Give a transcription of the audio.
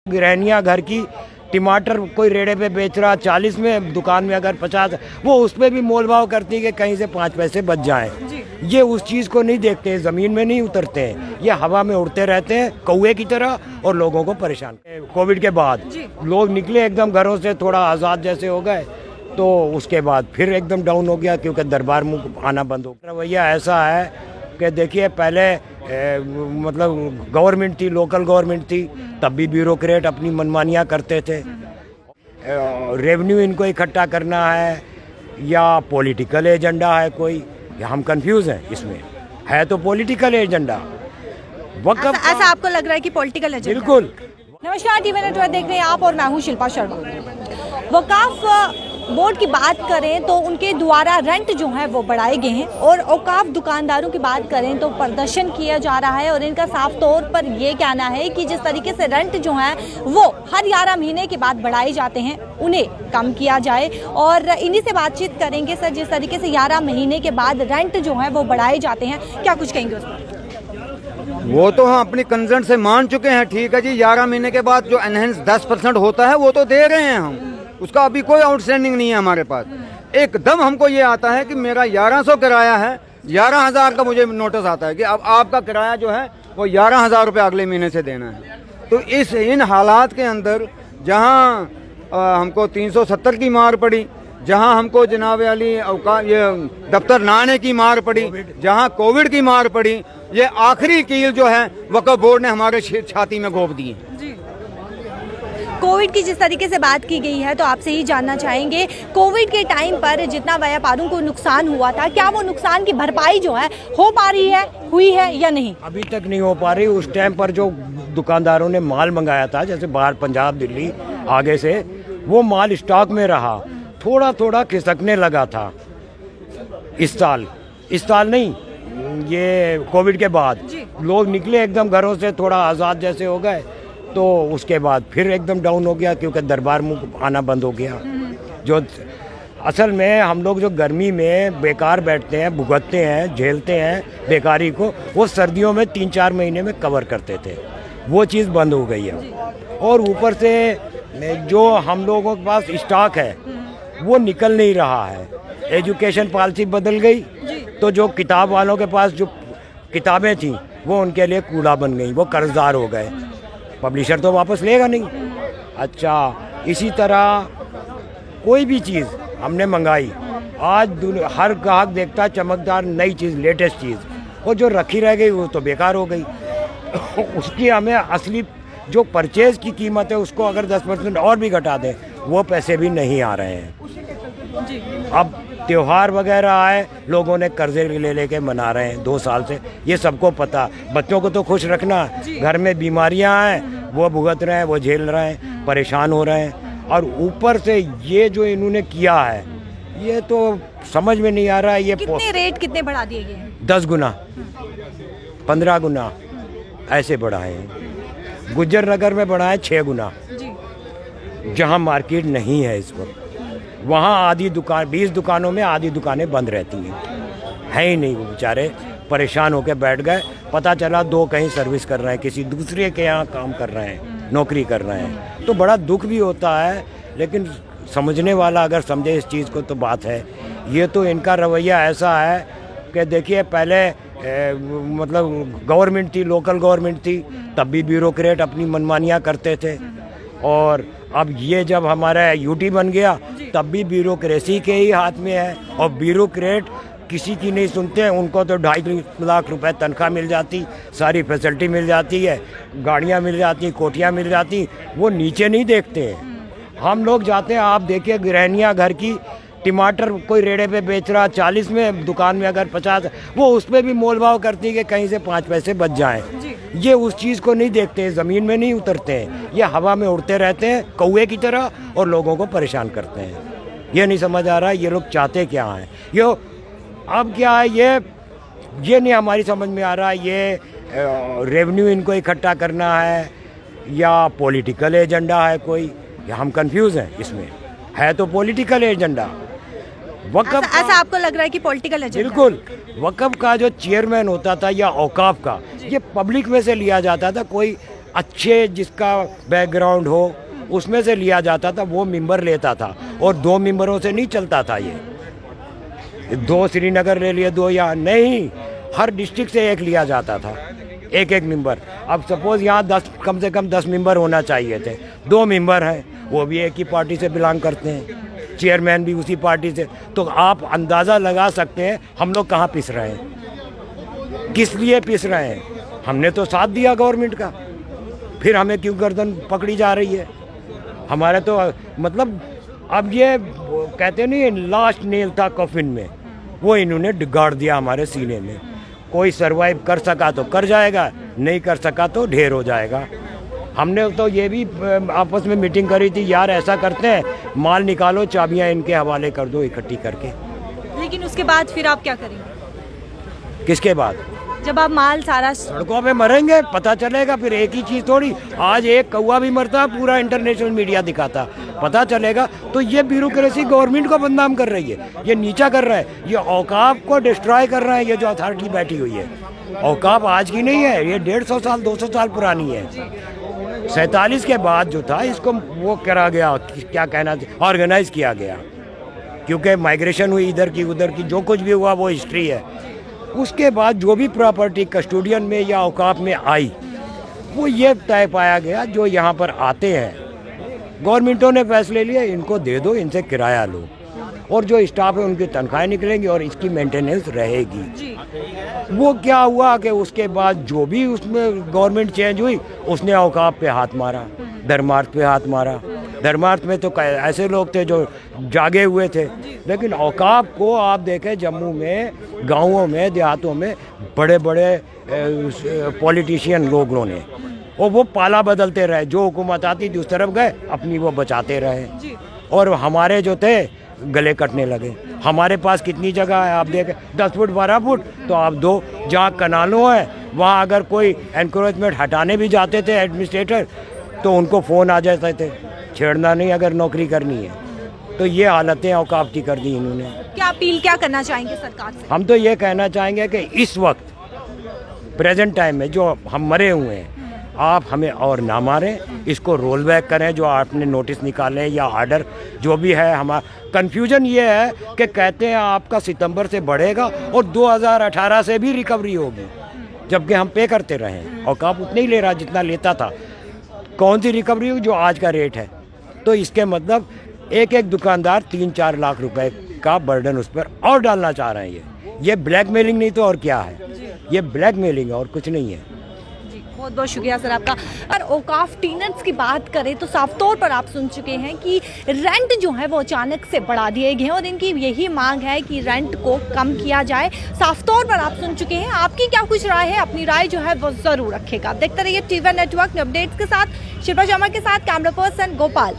गृहणियाँ घर की टमाटर कोई रेड़े पे बेच रहा 40 में, दुकान में अगर 50, वो उस पर भी मोल भाव करती है कि कहीं से 5 पैसे बच जाएं। ये उस चीज़ को नहीं देखते, ज़मीन में नहीं उतरते हैं, ये हवा में उड़ते रहते हैं कौवे की तरह और लोगों को परेशान। कोविड के बाद लोग निकले एकदम घरों से, थोड़ा आज़ाद जैसे हो गए, तो उसके बाद फिर एकदम डाउन हो गया क्योंकि दरबार मुँह आना बंद हो गया। रवैया ऐसा है कि देखिए पहले मतलब गवर्नमेंट थी, लोकल गवर्नमेंट थी, तब भी ब्यूरोक्रेट अपनी मनमानियाँ करते थे। रेवेन्यू इनको इकट्ठा करना है या पॉलिटिकल एजेंडा है कोई, या हम कंफ्यूज हैं इसमें। है तो पॉलिटिकल एजेंडा। वक़्फ़ ऐसा आपको लग रहा है कि पॉलिटिकल एजेंडा? बिल्कुल। नमस्कार, टीवी नेटवर्क देख रहे हैं आप और मैं हूँ शिल्पा शर्मा। वकाफ बोर्ड की बात करें तो उनके द्वारा रेंट जो है वो बढ़ाए गए हैं, और औकाफ दुकानदारों की बात करें तो प्रदर्शन किया जा रहा है और इनका साफ तौर पर ये कहना है कि जिस तरीके से रेंट जो है वो हर 11 महीने के बाद बढ़ाए जाते हैं, उन्हें कम किया जाए। और इन्हीं से बातचीत करेंगे। सर, जिस तरीके से 11 महीने के बाद रेंट जो है वो बढ़ाए जाते हैं, क्या कुछ कहेंगे उस पर? वो तो हम अपनी कंसर्न से मान चुके हैं, ठीक है जी। 11 महीने के बाद जो एनहेंस 10% होता है वो तो दे रहे हैं हम, उसका अभी कोई आउटस्टैंडिंग नहीं है हमारे पास। एकदम हमको ये आता है कि मेरा 1100 किराया है, 11,000 का मुझे नोटिस आता है कि अब आपका किराया जो है वो 11,000 रुपये अगले महीने से देना है। तो इन हालात के अंदर जहाँ हमको 370 की मार पड़ी, जहाँ हमको जनाब अली ये दफ्तर ना आने की मार पड़ी, जहाँ कोविड की मार पड़ी, ये आखिरी कील जो है वक्फ बोर्ड ने हमारे छाती में गोप दी है। कोविड की जिस तरीके से बात की गई है तो आपसे ही जानना चाहेंगे, कोविड के टाइम पर जितना व्यापारियों को नुकसान हुआ था, क्या वो नुकसान की भरपाई जो है हो पा रही है, हुई है या नहीं? अभी तक नहीं हो पा रही। उस टाइम पर जो दुकानदारों ने माल मंगाया था, जैसे बाहर पंजाब दिल्ली आगे से, वो माल स्टॉक में रहा, थोड़ा थोड़ा खिसकने लगा था। इस साल नहीं, ये कोविड के बाद लोग निकले एकदम घरों से, थोड़ा आज़ाद जैसे हो गए, तो उसके बाद फिर एकदम डाउन हो गया क्योंकि दरबार मुँह आना बंद हो गया। जो असल में हम लोग जो गर्मी में बेकार बैठते हैं, भुगतते हैं, झेलते हैं बेकारी को, वो सर्दियों में 3-4 महीने में कवर करते थे, वो चीज़ बंद हो गई है। और ऊपर से जो हम लोगों के पास स्टॉक है वो निकल नहीं रहा है। एजुकेशन पॉलिसी बदल गई, तो जो किताब वालों के पास जो किताबें थीं वो उनके लिए कूड़ा बन गई, वो कर्जदार हो गए। पब्लिशर तो वापस लेगा नहीं। अच्छा, इसी तरह कोई भी चीज़ हमने मंगाई, आज हर ग्राहक देखता है चमकदार नई चीज़, लेटेस्ट चीज़, और जो रखी रह गई वो तो बेकार हो गई। उसकी हमें असली जो परचेज़ की कीमत है उसको अगर 10% और भी घटा दें, वो पैसे भी नहीं आ रहे हैं। अब त्योहार वगैरह आए, लोगों ने कर्जे ले लेके मना रहे हैं 2 साल से, ये सबको पता। बच्चों को तो खुश रखना, घर में बीमारियां हैं वो भुगत रहे हैं, वो झेल रहे हैं, परेशान हो रहे हैं। और ऊपर से ये जो इन्होंने किया है, ये तो समझ में नहीं आ रहा है। ये कितने रेट कितने बढ़ा दिए गए हैं? 10 गुना 15 गुना ऐसे बढ़ाए हैं। गुज्जर नगर में बढ़ाए 6 गुना, जहाँ मार्केट नहीं है इस वक्त। वहाँ आधी दुकान, 20 दुकानों में आधी दुकानें बंद रहती हैं, है ही नहीं। वो बेचारे परेशान होकर बैठ गए। पता चला 2 कहीं सर्विस कर रहे हैं, किसी दूसरे के यहाँ काम कर रहे हैं, नौकरी कर रहे हैं, तो बड़ा दुख भी होता है। लेकिन समझने वाला अगर समझे इस चीज़ को तो बात है। ये तो इनका रवैया ऐसा है कि देखिए पहले मतलब गवर्नमेंट थी, लोकल गवर्नमेंट थी, तब भी ब्यूरोक्रेट अपनी मनमानियाँ करते थे, और अब ये जब हमारा यूटी बन गया तब भी ब्यूरोक्रेसी के ही हाथ में है। और ब्यूरोक्रेट किसी की नहीं सुनते हैं, उनको तो 2.5 लाख रुपए तनख्वाह मिल जाती, सारी फैसिलिटी मिल जाती है, गाड़ियाँ मिल जाती, कोठियाँ मिल जाती, वो नीचे नहीं देखते हैं। हम लोग जाते हैं, आप देखिए गृहणियाँ घर की टमाटर कोई रेड़े पे बेच रहा 40 में, दुकान में अगर 50, वो उस पर भी मोल भाव करती है कि कहीं से 5 पैसे बच जाएं। ये उस चीज़ को नहीं देखते, ज़मीन में नहीं उतरते हैं, ये हवा में उड़ते रहते हैं कौवे की तरह और लोगों को परेशान करते हैं। ये नहीं समझ आ रहा है ये लोग चाहते क्या हैं। ये अब क्या है, ये नहीं हमारी समझ में आ रहा है। ये रेवेन्यू इनको इकट्ठा करना है या पॉलिटिकल एजेंडा है कोई, या हम कंफ्यूज हैं इसमें। है तो पॉलिटिकल एजेंडा। वक़्फ़ ऐसा आपको लग रहा है कि पॉलिटिकल एजेंडा? बिल्कुल। वक़्फ़ का जो चेयरमैन होता था या औकाफ का, ये पब्लिक में से लिया जाता था, कोई अच्छे जिसका बैकग्राउंड हो उसमें से लिया जाता था, वो मेंबर लेता था। और 2 मेंबरों से नहीं चलता था ये, 2 श्रीनगर ले लिए, 2 यहाँ नहीं, हर डिस्ट्रिक्ट से एक लिया जाता था, एक मेंबर। अब सपोज यहाँ 10 कम से कम 10 मेंबर होना चाहिए थे, 2 मेंबर हैं, वो भी एक ही पार्टी से बिलोंग करते हैं, चेयरमैन भी उसी पार्टी से। तो आप अंदाज़ा लगा सकते हैं हम लोग कहाँ पिस रहे हैं, किस लिए पिस रहे हैं। हमने तो साथ दिया गवर्नमेंट का, फिर हमें क्यों गर्दन पकड़ी जा रही है। हमारे तो मतलब अब ये कहते नहीं, लास्ट नेल था कफिन में, वो इन्होंने गाड़ दिया हमारे सीने में। कोई सरवाइव कर सका तो कर जाएगा, नहीं कर सका तो ढेर हो जाएगा। हमने तो ये भी आपस में मीटिंग करी थी, यार ऐसा करते हैं, माल निकालो, चाबियां इनके हवाले कर दो इकट्ठी करके। लेकिन उसके बाद फिर आप क्या करेंगे? किसके बाद? जब आप माल सारा सड़कों पे मरेंगे, पता चलेगा। फिर एक ही चीज़ थोड़ी, आज एक कौवा भी मरता पूरा इंटरनेशनल मीडिया दिखाता, पता चलेगा। तो ये ब्यूरोक्रेसी गवर्नमेंट को बदनाम कर रही है, ये नीचा कर रहा है, ये औकाफ को डिस्ट्रॉय कर रहा है। ये जो अथॉरिटी बैठी हुई है, औकाफ आज की नहीं है, ये 150 साल 200 साल पुरानी है। 47 के बाद जो था इसको वो करा गया, क्या कहना, ऑर्गेनाइज किया गया, क्योंकि माइग्रेशन हुई इधर की उधर की, जो कुछ भी हुआ वो हिस्ट्री है। उसके बाद जो भी प्रॉपर्टी कस्टोडियन में या औकाफ में आई, वो ये तय पाया गया, जो यहाँ पर आते हैं गवर्नमेंटों ने फैसले लिए, इनको दे दो, इनसे किराया लो, और जो स्टाफ है उनकी तनख्वाहें निकलेंगी और इसकी मेंटेनेंस रहेगी। वो क्या हुआ कि उसके बाद जो भी उसमें गवर्नमेंट चेंज हुई, उसने औकाफ पे हाथ मारा, धर्मार्थ पे हाथ मारा। धर्मार्थ में तो ऐसे लोग थे जो जागे हुए थे, लेकिन औकाफ को आप देखें जम्मू में, गांवों में, देहातों में बड़े बड़े पॉलिटिशियन लोगों ने, और वो पाला बदलते रहे, जो हुकूमत आती थी उस तरफ गए, अपनी वो बचाते रहे, और हमारे जो थे गले कटने लगे। हमारे पास कितनी जगह है आप देखें, 10 फुट 12 फुट, तो आप दो जहाँ कनालों है वहाँ अगर कोई एनक्रोचमेंट हटाने भी जाते थे एडमिनिस्ट्रेटर, तो उनको फ़ोन आ जाते थे, छेड़ना नहीं अगर नौकरी करनी है। तो ये हालतें औकाफ की कर दी इन्होंने। क्या अपील क्या करना चाहेंगे सरकार से? हम तो ये कहना चाहेंगे कि इस वक्त प्रेजेंट टाइम में जो हम मरे हुए हैं, आप हमें और ना मारें, इसको रोल बैक करें, जो आपने नोटिस निकाले या आर्डर जो भी है। हमारा कन्फ्यूजन ये है कि कहते हैं आपका सितंबर से बढ़ेगा और 2018 से भी रिकवरी होगी, जबकि हम पे करते रहे, औकाफ उतने ही ले रहा जितना लेता था। कौन सी रिकवरी होगी जो आज का रेट है? तो इसके मतलब एक दुकानदार 3-4 लाख रुपए का बर्डन उस पर और डालना चाह रहे हैं। ये ब्लैकमेलिंग नहीं तो और क्या है? ये ब्लैकमेलिंग है और कुछ नहीं है। बहुत बहुत शुक्रिया सर आपका। और औकाफ टेनेंट्स की बात करें तो साफ तौर पर आप सुन चुके हैं कि रेंट जो है वो अचानक से बढ़ा दिए गए हैं और इनकी यही मांग है कि रेंट को कम किया जाए। साफ तौर पर आप सुन चुके हैं। आपकी क्या कुछ राय है? अपनी राय जो है वो जरूर रखेगा। देखते रहिए टीवी नेटवर्क अपडेट्स के साथ। शिल्पा शर्मा के साथ कैमरा पर्सन गोपाल।